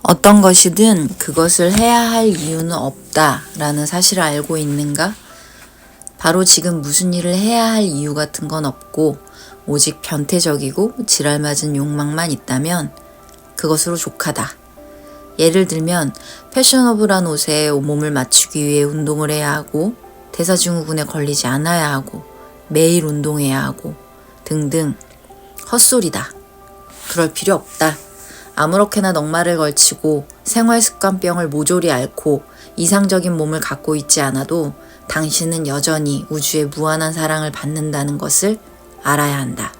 어떤 것이든 그것을 해야 할 이유는 없다라는 사실을 알고 있는가? 바로 지금 무슨 일을 해야 할 이유 같은 건 없고 오직 변태적이고 지랄맞은 욕망만 있다면 그것으로 족하다. 예를 들면 패셔너블한 옷에 몸을 맞추기 위해 운동을 해야 하고 대사증후군에 걸리지 않아야 하고 매일 운동해야 하고 등등 헛소리다. 그럴 필요 없다. 아무렇게나 넉마를 걸치고 생활습관병을 모조리 앓고 이상적인 몸을 갖고 있지 않아도 당신은 여전히 우주의 무한한 사랑을 받는다는 것을 알아야 한다.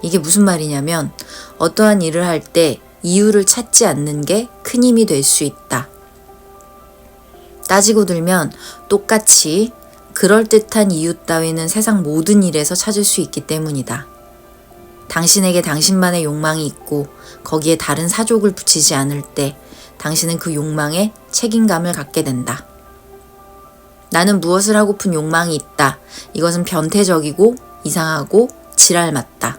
이게 무슨 말이냐면 어떠한 일을 할 때 이유를 찾지 않는 게 큰 힘이 될 수 있다. 따지고 들면 똑같이 그럴듯한 이유 따위는 세상 모든 일에서 찾을 수 있기 때문이다. 당신에게 당신만의 욕망이 있고 거기에 다른 사족을 붙이지 않을 때 당신은 그 욕망에 책임감을 갖게 된다. 나는 무엇을 하고픈 욕망이 있다. 이것은 변태적이고 이상하고 지랄 맞다.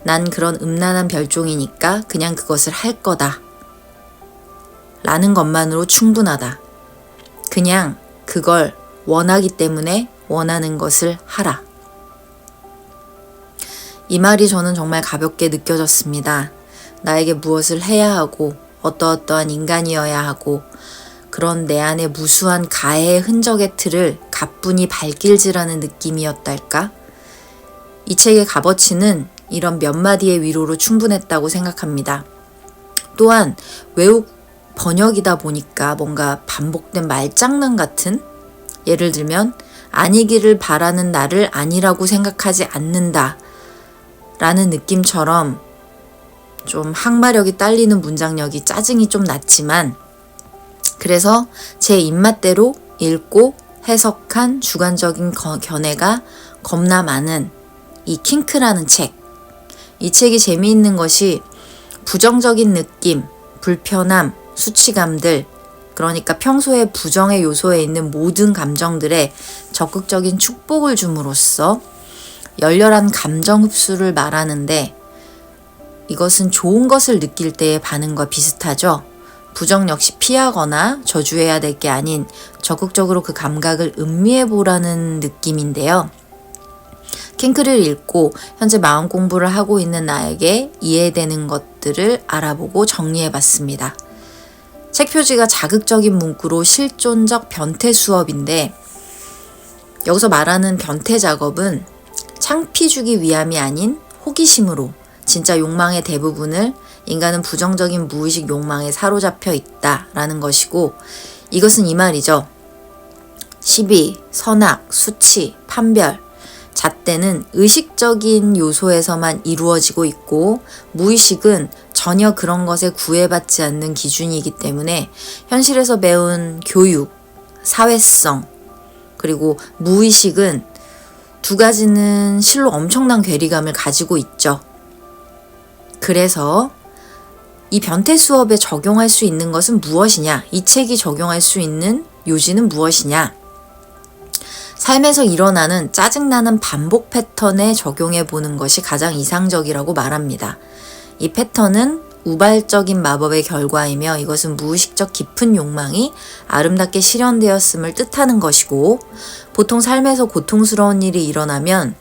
난 그런 음란한 별종이니까 그냥 그것을 할 거다. 라는 것만으로 충분하다. 그냥 그걸 원하기 때문에 원하는 것을 하라. 이 말이 저는 정말 가볍게 느껴졌습니다. 나에게 무엇을 해야 하고 어떠어떠한 인간이어야 하고 그런 내 안에 무수한 가해의 흔적의 틀을 가뿐히 발길질하는 느낌이었달까? 이 책의 값어치는 이런 몇 마디의 위로로 충분했다고 생각합니다. 또한 외국 번역이다 보니까 뭔가 반복된 말장난 같은, 예를 들면 아니기를 바라는 나를 아니라고 생각하지 않는다 라는 느낌처럼 좀 항마력이 딸리는 문장력이 짜증이 좀 났지만, 그래서 제 입맛대로 읽고 해석한 주관적인 견해가 겁나 많은 이 킹크라는 책. 이 책이 재미있는 것이 부정적인 느낌, 불편함, 수치감들, 그러니까 평소에 부정의 요소에 있는 모든 감정들에 적극적인 축복을 줌으로써 열렬한 감정 흡수를 말하는데, 이것은 좋은 것을 느낄 때의 반응과 비슷하죠. 부정 역시 피하거나 저주해야 될 게 아닌 적극적으로 그 감각을 음미해보라는 느낌인데요. 킹크를 읽고 현재 마음 공부를 하고 있는 나에게 이해되는 것들을 알아보고 정리해봤습니다. 책 표지가 자극적인 문구로 실존적 변태 수업인데, 여기서 말하는 변태 작업은 창피 주기 위함이 아닌 호기심으로 진짜 욕망의 대부분을 인간은 부정적인 무의식 욕망에 사로잡혀 있다라는 것이고, 이것은 이 말이죠. 시비, 선악, 수치, 판별, 잣대는 의식적인 요소에서만 이루어지고 있고 무의식은 전혀 그런 것에 구애받지 않는 기준이기 때문에 현실에서 배운 교육, 사회성, 그리고 무의식은 두 가지는 실로 엄청난 괴리감을 가지고 있죠. 그래서 이 변태 수업에 적용할 수 있는 것은 무엇이냐? 이 책이 적용할 수 있는 요지는 무엇이냐? 삶에서 일어나는 짜증나는 반복 패턴에 적용해 보는 것이 가장 이상적이라고 말합니다. 이 패턴은 우발적인 마법의 결과이며 이것은 무의식적 깊은 욕망이 아름답게 실현되었음을 뜻하는 것이고, 보통 삶에서 고통스러운 일이 일어나면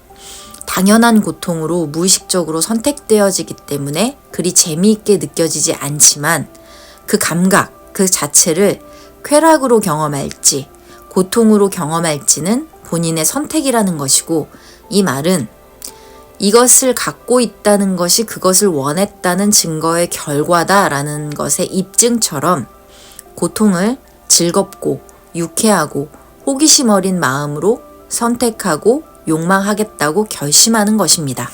당연한 고통으로 무의식적으로 선택되어지기 때문에 그리 재미있게 느껴지지 않지만 그 감각, 그 자체를 쾌락으로 경험할지 고통으로 경험할지는 본인의 선택이라는 것이고, 이 말은 이것을 갖고 있다는 것이 그것을 원했다는 증거의 결과다라는 것의 입증처럼 고통을 즐겁고 유쾌하고 호기심 어린 마음으로 선택하고 욕망하겠다고 결심하는 것입니다.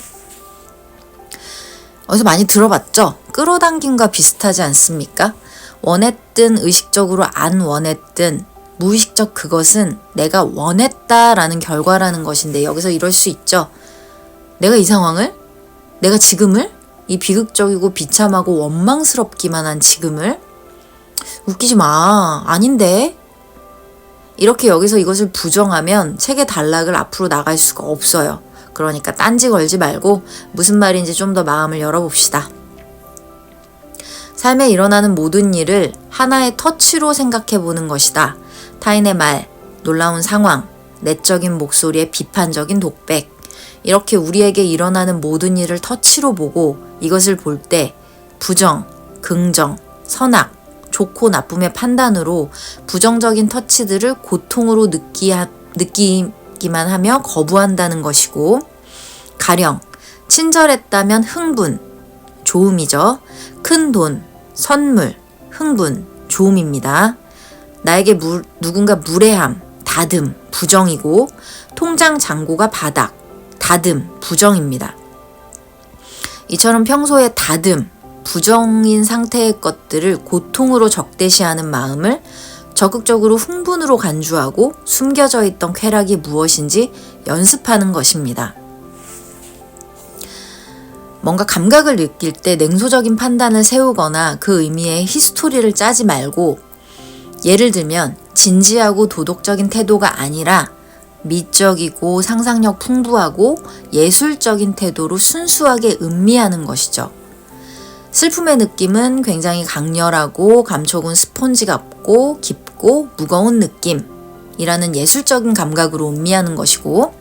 어디서 많이 들어봤죠? 끌어당김과 비슷하지 않습니까? 원했든 의식적으로 안 원했든 무의식적 그것은 내가 원했다라는 결과라는 것인데, 여기서 이럴 수 있죠. 내가 이 상황을, 내가 지금을, 이 비극적이고 비참하고 원망스럽기만 한 지금을, 웃기지 마, 아닌데, 이렇게 여기서 이것을 부정하면 책의 단락을 앞으로 나갈 수가 없어요. 그러니까 딴지 걸지 말고 무슨 말인지 좀 더 마음을 열어봅시다. 삶에 일어나는 모든 일을 하나의 터치로 생각해 보는 것이다. 타인의 말, 놀라운 상황, 내적인 목소리의 비판적인 독백. 이렇게 우리에게 일어나는 모든 일을 터치로 보고 이것을 볼 때 부정, 긍정, 선악, 좋고 나쁨의 판단으로 부정적인 터치들을 고통으로 느끼기만 하며 거부한다는 것이고, 가령 친절했다면 흥분, 좋음이죠. 큰 돈, 선물, 흥분, 좋음입니다. 나에게 누군가 무례함, 다듬, 부정이고, 통장 잔고가 바닥, 다듬, 부정입니다. 이처럼 평소에 다듬, 부정인 상태의 것들을 고통으로 적대시하는 마음을 적극적으로 흥분으로 간주하고 숨겨져 있던 쾌락이 무엇인지 연습하는 것입니다. 뭔가 감각을 느낄 때 냉소적인 판단을 세우거나 그 의미의 히스토리를 짜지 말고, 예를 들면 진지하고 도덕적인 태도가 아니라 미적이고 상상력 풍부하고 예술적인 태도로 순수하게 음미하는 것이죠. 슬픔의 느낌은 굉장히 강렬하고 감촉은 스폰지 같고 깊고 무거운 느낌이라는 예술적인 감각으로 음미하는 것이고,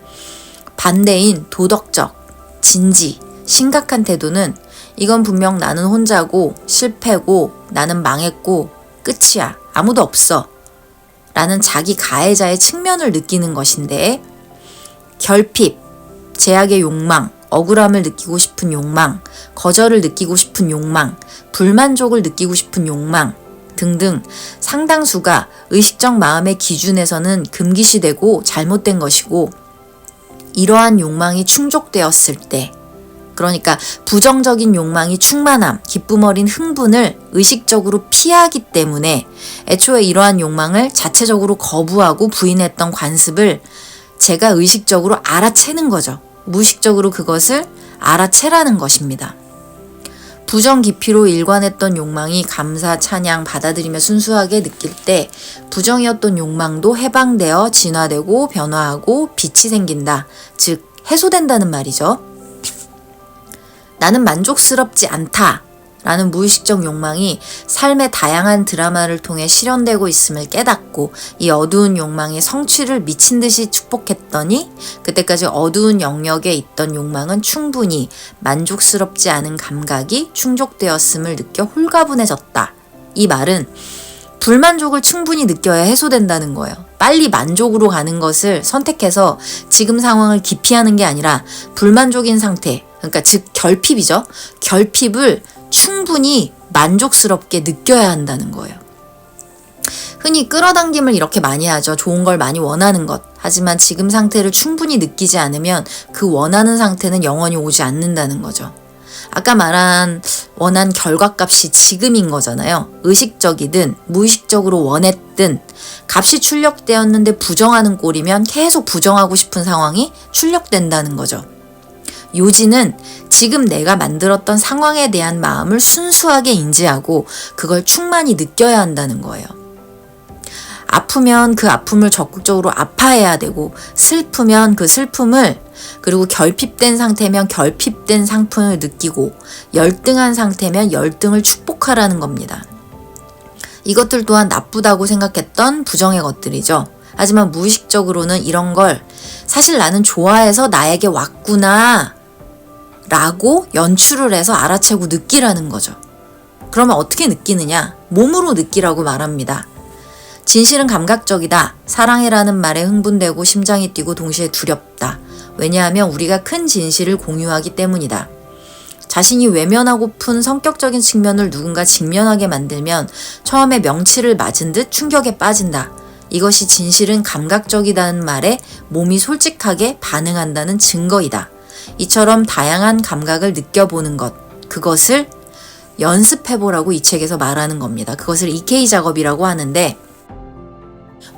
반대인 도덕적, 진지, 심각한 태도는 이건 분명 나는 혼자고 실패고 나는 망했고 끝이야, 아무도 없어 라는 자기 가해자의 측면을 느끼는 것인데, 결핍, 제약의 욕망, 억울함을 느끼고 싶은 욕망, 거절을 느끼고 싶은 욕망, 불만족을 느끼고 싶은 욕망 등등 상당수가 의식적 마음의 기준에서는 금기시되고 잘못된 것이고, 이러한 욕망이 충족되었을 때, 그러니까 부정적인 욕망이 충만함, 기쁨 어린 흥분을 의식적으로 피하기 때문에 애초에 이러한 욕망을 자체적으로 거부하고 부인했던 관습을 제가 의식적으로 알아채는 거죠. 무의식적으로 그것을 알아채라는 것입니다. 부정 깊이로 일관했던 욕망이 감사, 찬양, 받아들이며 순수하게 느낄 때 부정이었던 욕망도 해방되어 진화되고 변화하고 빛이 생긴다. 즉 해소된다는 말이죠. 나는 만족스럽지 않다 라는 무의식적 욕망이 삶의 다양한 드라마를 통해 실현되고 있음을 깨닫고, 이 어두운 욕망의 성취를 미친 듯이 축복했더니 그때까지 어두운 영역에 있던 욕망은 충분히 만족스럽지 않은 감각이 충족되었음을 느껴 홀가분해졌다. 이 말은 불만족을 충분히 느껴야 해소된다는 거예요. 빨리 만족으로 가는 것을 선택해서 지금 상황을 기피하는 게 아니라 불만족인 상태, 그러니까 즉 결핍이죠. 결핍을 충분히 만족스럽게 느껴야 한다는 거예요. 흔히 끌어당김을 이렇게 많이 하죠. 좋은 걸 많이 원하는 것. 하지만 지금 상태를 충분히 느끼지 않으면 그 원하는 상태는 영원히 오지 않는다는 거죠. 아까 말한 원한 결과값이 지금인 거잖아요. 의식적이든 무의식적으로 원했든 값이 출력되었는데 부정하는 꼴이면 계속 부정하고 싶은 상황이 출력된다는 거죠. 요지는 지금 내가 만들었던 상황에 대한 마음을 순수하게 인지하고 그걸 충만히 느껴야 한다는 거예요. 아프면 그 아픔을 적극적으로 아파해야 되고, 슬프면 그 슬픔을, 그리고 결핍된 상태면 결핍된 상품을 느끼고, 열등한 상태면 열등을 축복하라는 겁니다. 이것들 또한 나쁘다고 생각했던 부정의 것들이죠. 하지만 무의식적으로는 이런 걸 사실 나는 좋아해서 나에게 왔구나 라고 연출을 해서 알아채고 느끼라는 거죠. 그러면 어떻게 느끼느냐? 몸으로 느끼라고 말합니다. 진실은 감각적이다. 사랑해라는 말에 흥분되고 심장이 뛰고 동시에 두렵다. 왜냐하면 우리가 큰 진실을 공유하기 때문이다. 자신이 외면하고픈 성격적인 측면을 누군가 직면하게 만들면 처음에 명치를 맞은 듯 충격에 빠진다. 이것이 진실은 감각적이다는 말에 몸이 솔직하게 반응한다는 증거이다. 이처럼 다양한 감각을 느껴보는 것, 그것을 연습해보라고 이 책에서 말하는 겁니다. 그것을 EK 작업이라고 하는데,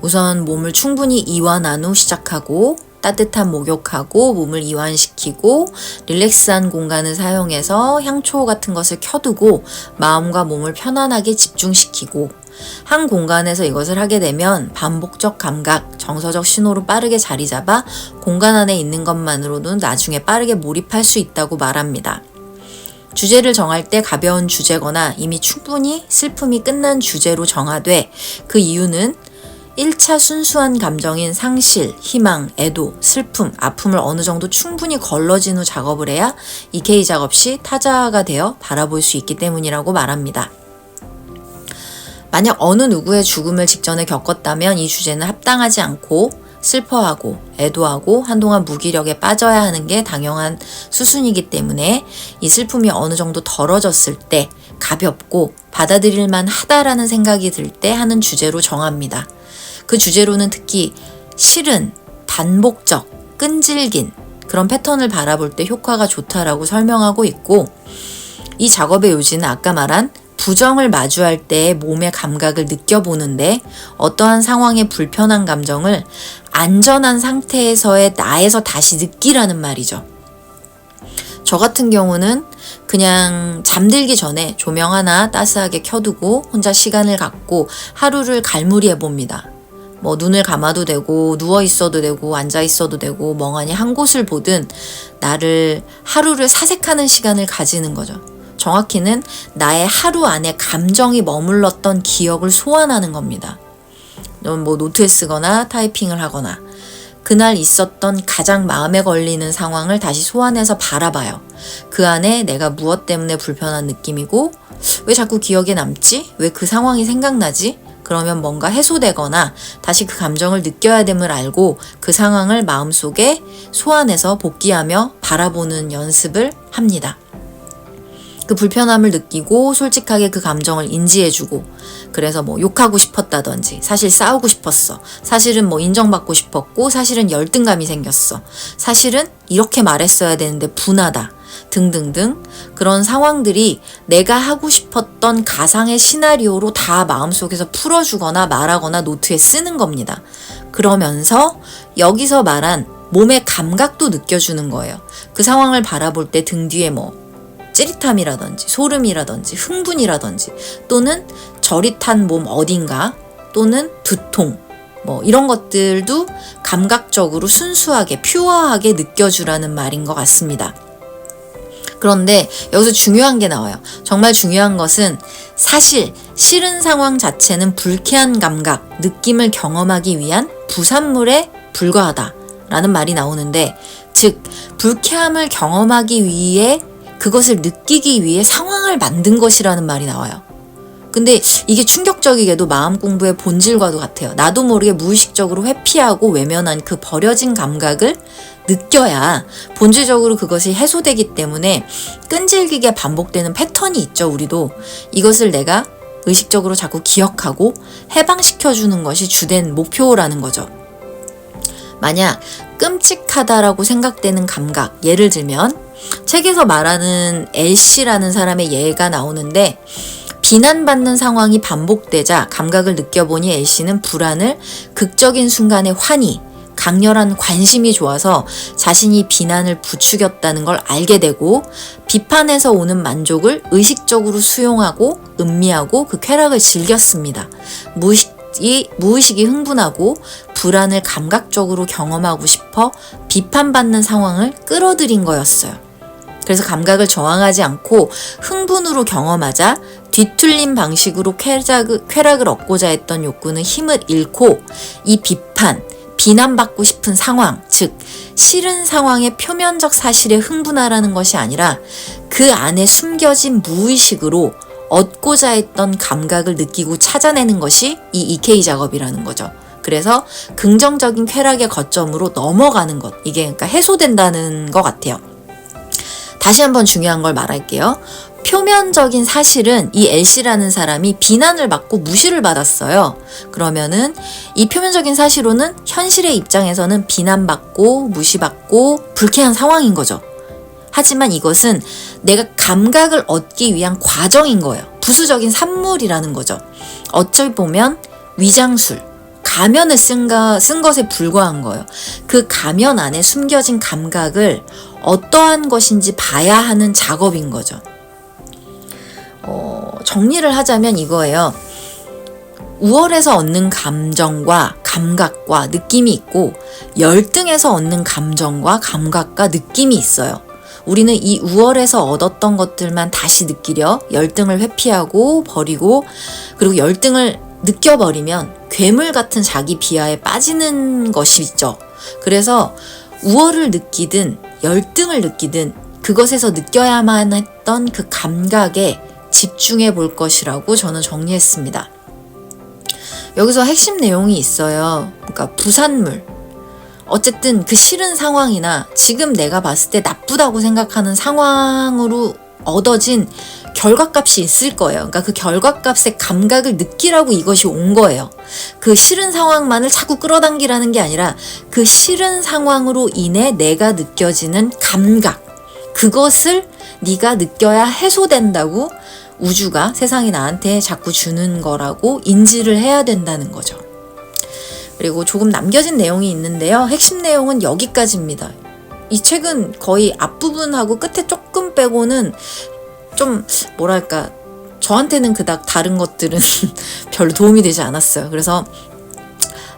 우선 몸을 충분히 이완한 후 시작하고, 따뜻한 목욕하고 몸을 이완시키고 릴렉스한 공간을 사용해서 향초 같은 것을 켜두고 마음과 몸을 편안하게 집중시키고, 한 공간에서 이것을 하게 되면 반복적 감각, 정서적 신호로 빠르게 자리 잡아 공간 안에 있는 것만으로는 나중에 빠르게 몰입할 수 있다고 말합니다. 주제를 정할 때 가벼운 주제거나 이미 충분히 슬픔이 끝난 주제로 정하되 그 이유는 1차 순수한 감정인 상실, 희망, 애도, 슬픔, 아픔을 어느 정도 충분히 걸러진 후 작업을 해야 EK 작업 시 타자가 되어 바라볼 수 있기 때문이라고 말합니다. 만약 어느 누구의 죽음을 직전에 겪었다면 이 주제는 합당하지 않고 슬퍼하고 애도하고 한동안 무기력에 빠져야 하는 게 당연한 수순이기 때문에 이 슬픔이 어느 정도 덜어졌을 때 가볍고 받아들일만 하다라는 생각이 들 때 하는 주제로 정합니다. 그 주제로는 특히 싫은, 반복적, 끈질긴 그런 패턴을 바라볼 때 효과가 좋다라고 설명하고 있고, 이 작업의 요지는 아까 말한 부정을 마주할 때의 몸의 감각을 느껴보는데 어떠한 상황의 불편한 감정을 안전한 상태에서의 나에서 다시 느끼라는 말이죠. 저 같은 경우는 그냥 잠들기 전에 조명 하나 따스하게 켜두고 혼자 시간을 갖고 하루를 갈무리해 봅니다. 뭐 눈을 감아도 되고 누워 있어도 되고 앉아 있어도 되고 멍하니 한 곳을 보든 하루를 사색하는 시간을 가지는 거죠. 정확히는 나의 하루 안에 감정이 머물렀던 기억을 소환하는 겁니다. 뭐 노트에 쓰거나 타이핑을 하거나 그날 있었던 가장 마음에 걸리는 상황을 다시 소환해서 바라봐요. 그 안에 내가 무엇 때문에 불편한 느낌이고 왜 자꾸 기억에 남지? 왜 그 상황이 생각나지? 그러면 뭔가 해소되거나 다시 그 감정을 느껴야 됨을 알고 그 상황을 마음속에 소환해서 복귀하며 바라보는 연습을 합니다. 그 불편함을 느끼고 솔직하게 그 감정을 인지해주고, 그래서 뭐 욕하고 싶었다든지 사실 싸우고 싶었어, 사실은 뭐 인정받고 싶었고 사실은 열등감이 생겼어, 사실은 이렇게 말했어야 되는데 분하다 등등등 그런 상황들이 내가 하고 싶었던 가상의 시나리오로 다 마음속에서 풀어주거나 말하거나 노트에 쓰는 겁니다. 그러면서 여기서 말한 몸의 감각도 느껴주는 거예요. 그 상황을 바라볼 때 등 뒤에 뭐 찌릿함이라든지 소름이라든지 흥분이라든지 또는 저릿한 몸 어딘가 또는 두통 뭐 이런 것들도 감각적으로 순수하게 퓨어하게 느껴주라는 말인 것 같습니다. 그런데 여기서 중요한 게 나와요. 정말 중요한 것은 사실 싫은 상황 자체는 불쾌한 감각, 느낌을 경험하기 위한 부산물에 불과하다라는 말이 나오는데, 즉 불쾌함을 경험하기 위해 그것을 느끼기 위해 상황을 만든 것이라는 말이 나와요. 근데 이게 충격적이게도 마음 공부의 본질과도 같아요. 나도 모르게 무의식적으로 회피하고 외면한 그 버려진 감각을 느껴야 본질적으로 그것이 해소되기 때문에 끈질기게 반복되는 패턴이 있죠, 우리도. 이것을 내가 의식적으로 자꾸 기억하고 해방시켜주는 것이 주된 목표라는 거죠. 만약 끔찍하다라고 생각되는 감각, 예를 들면 책에서 말하는 엘씨라는 사람의 예가 나오는데, 비난받는 상황이 반복되자 감각을 느껴보니 엘씨는 불안을, 극적인 순간의 환희, 강렬한 관심이 좋아서 자신이 비난을 부추겼다는 걸 알게 되고 비판에서 오는 만족을 의식적으로 수용하고 음미하고 그 쾌락을 즐겼습니다. 무의식이 흥분하고 불안을 감각적으로 경험하고 싶어 비판받는 상황을 끌어들인 거였어요. 그래서 감각을 저항하지 않고 흥분으로 경험하자 뒤틀린 방식으로 쾌락을 얻고자 했던 욕구는 힘을 잃고 이 비난받고 싶은 상황, 즉 싫은 상황의 표면적 사실에 흥분하라는 것이 아니라 그 안에 숨겨진 무의식으로 얻고자 했던 감각을 느끼고 찾아내는 것이 이 EK 작업이라는 거죠. 그래서 긍정적인 쾌락의 거점으로 넘어가는 것, 이게 그러니까 해소된다는 것 같아요. 다시 한번 중요한 걸 말할게요. 표면적인 사실은 이 엘씨라는 사람이 비난을 받고 무시를 받았어요. 그러면은 이 표면적인 사실로는 현실의 입장에서는 비난받고 무시받고 불쾌한 상황인 거죠. 하지만 이것은 내가 감각을 얻기 위한 과정인 거예요. 부수적인 산물이라는 거죠. 어쩔 보면 위장술, 가면을 쓴 것에 불과한 거예요. 그 가면 안에 숨겨진 감각을 어떠한 것인지 봐야 하는 작업인 거죠. 정리를 하자면 이거예요. 우월해서 얻는 감정과 감각과 느낌이 있고 열등해서 얻는 감정과 감각과 느낌이 있어요. 우리는 이 우월에서 얻었던 것들만 다시 느끼려 열등을 회피하고 버리고, 그리고 열등을 느껴버리면 괴물 같은 자기 비하에 빠지는 것이죠. 그래서 우월을 느끼든 열등을 느끼든 그것에서 느껴야만 했던 그 감각에 집중해 볼 것이라고 저는 정리했습니다. 여기서 핵심 내용이 있어요. 그러니까 부산물. 어쨌든 그 싫은 상황이나 지금 내가 봤을 때 나쁘다고 생각하는 상황으로 얻어진 결과값이 있을 거예요. 그러니까 그 결과값의 감각을 느끼라고 이것이 온 거예요. 그 싫은 상황만을 자꾸 끌어당기라는 게 아니라 그 싫은 상황으로 인해 내가 느껴지는 감각, 그것을 네가 느껴야 해소된다고 우주가 세상이 나한테 자꾸 주는 거라고 인지를 해야 된다는 거죠. 그리고 조금 남겨진 내용이 있는데요. 핵심 내용은 여기까지입니다. 이 책은 거의 앞부분하고 끝에 조금 빼고는 좀 뭐랄까, 저한테는 그닥 다른 것들은 별로 도움이 되지 않았어요. 그래서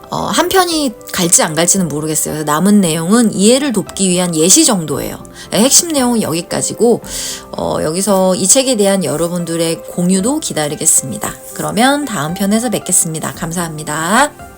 한 편이 갈지 안 갈지는 모르겠어요. 남은 내용은 이해를 돕기 위한 예시 정도예요. 핵심 내용은 여기까지고, 여기서 이 책에 대한 여러분들의 공유도 기다리겠습니다. 그러면 다음 편에서 뵙겠습니다. 감사합니다.